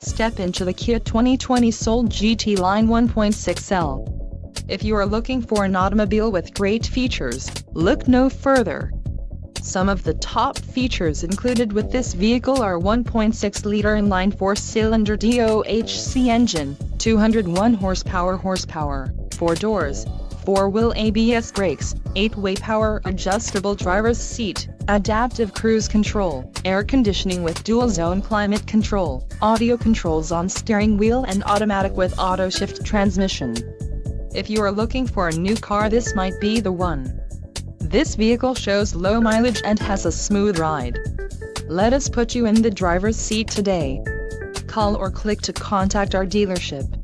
Step into the Kia 2020 Soul GT Line 1.6L. If you are looking for an automobile with great features, look no further. Some of the top features included with this vehicle are 1.6-liter inline 4-cylinder DOHC engine, 201 horsepower, 4 doors, 4-wheel ABS brakes, 8-way power adjustable driver's seat, adaptive cruise control, air conditioning with dual-zone climate control, audio controls on steering wheel and automatic with auto-shift transmission. If you are looking for a new car, this might be the one. This vehicle shows low mileage and has a smooth ride. Let us put you in the driver's seat today. Call or click to contact our dealership.